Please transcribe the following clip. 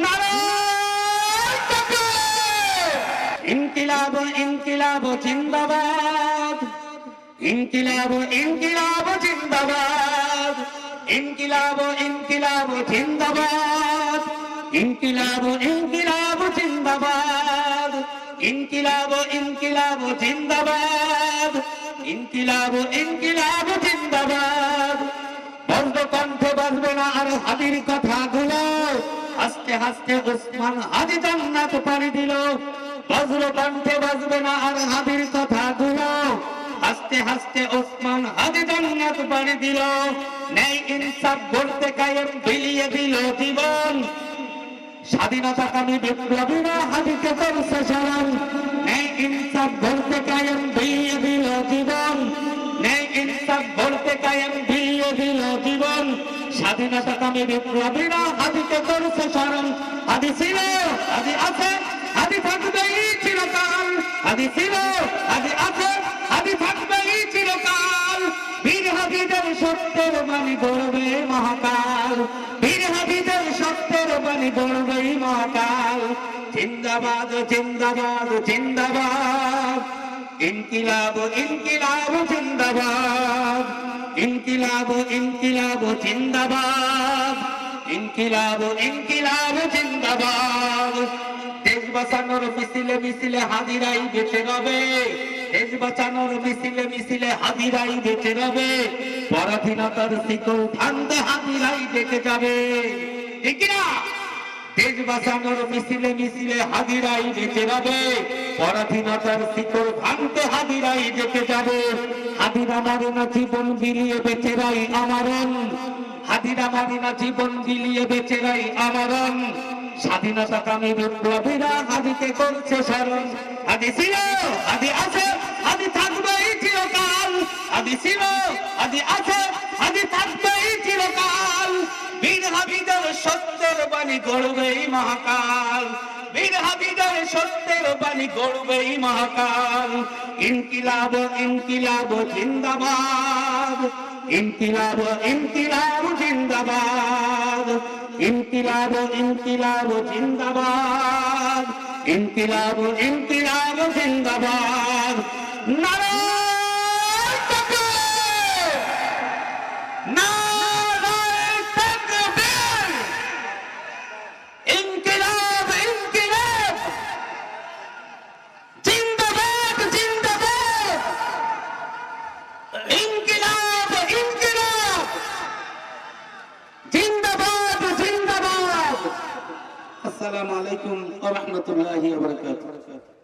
নারায়ণ তাকবীর! ইনকিলাব ইনকিলাব জিন্দাবাদ! ইনকিলাব ইনকিলাব জিন্দাবাদ! ইনকিলাব ইনকিলাব জিন্দাবাদ! ইনকিলাব ইনকিলাব জিন্দাবাদ! ইনকিলাব ইনকিলাব জিন্দাবাদ! ইনকিলাব ইনকিলাব জিন্দাবাদ! বন্ধ কণ্ঠে বাজবে না আর হাদির কথাগুলো। হাসতে হাসতে ওসমান হাদি জান্নাত পাড়ি দিল। বজ্র কণ্ঠে বাজবে না আর হাদির কথাগুলো। হাসতে হাসতে ওসমান হাদি জান্নাত পাড়ি দিল। ন্যায় ইনসাফ বলতে কায়েম বিলিয়ে দিল জীবন। স্বাধীনতাকামী বিপ্লবীরা হাদিকে করছে স্মরণ। ন্যায় ইনসাফ বলতে কায়েম বিলিয়ে দিল জীবন। ন্যায় ইনসাফ বলতে কায়েম বিলিয়ে দিল জীবন। স্বাধীনতাকামী বিপ্লবীরা হাদিকে করছে স্মরণ। হাদি ছিল, হাদি আছে, হাদি থাকবেই চিরকাল। হাদি ছিল, হাদি আছে, হাদি থাকবেই চিরকাল। বীর হাদিদের সত্যের বাণী গড়বে মহাকাল। বীর হাদিদের সত্যের বাণী গড়বে মহাকাল। জিন্দাবাদ জিন্দাবাদ জিন্দাবাদ! ইনকিলাব ইনকিলাব জিন্দাবাদ! ইনকিলাব ইনকিলাব জিন্দাবাদ! ইনকিলাব ইনকিলাব জিন্দাবাদ! দেশ বাঁচানোর মিছিলে মিছিলে হাদিরাই বেঁচে রবে। দেশ বাঁচানোর মিছিলে মিছিলে হাদিরাই বেঁচে রবে। পরাধীনতার শিকল ভাঙতে হাদিরাই দেখে যাবে। ঠিক না? দেশ বাঁচানোর মিছিলে মিছিলে হাদিরাই বেঁচে রবে। পরাধীনতার শিকল ভাঙতে হাদিরাই দেখে যাবে। হাদিরা মারে না জীবন বিলিয়ে বেচেরাই আমারণ। হাদিরা মারে না জীবন বিলিয়ে বেচেরাই আমারণ। স্বাধীনতাকামী বিপ্লবীরা হাদিকে করছে স্মরণ। হাদি ছিল, হাদি আছে, হাদি থাকবেই চিরকাল। হাদি ছিল, হাদি আছে, হাদি থাকবেই চিরকাল। বীর হাদিদের সত্যের বাণী গড়বেই মহাকাল। বীর হাদিদের সত্যের বাণী গড়বেই মহাকাল। ইনকিলাব ইনকিলাব জিন্দাবাদ! ইনকিলাব ইনকিলাব জিন্দাবাদ! ইনকিলাব ইনকিলাব জিন্দাবাদ! ইনকিলাব ইনকিলাব জিন্দাবাদ! নারায়ণ তাকবীর! নারায়ণ তাকবীর! ইনকিলাব ইনকিলাব জিন্দাবাদ জিন্দাবাদ! ইনকিলাব ইনকিলাব জিন্দাবাদ জিন্দাবাদ! আসসালামু আলাইকুম ওয়া রাহমাতুল্লাহি ওয়া বারাকাতুহু।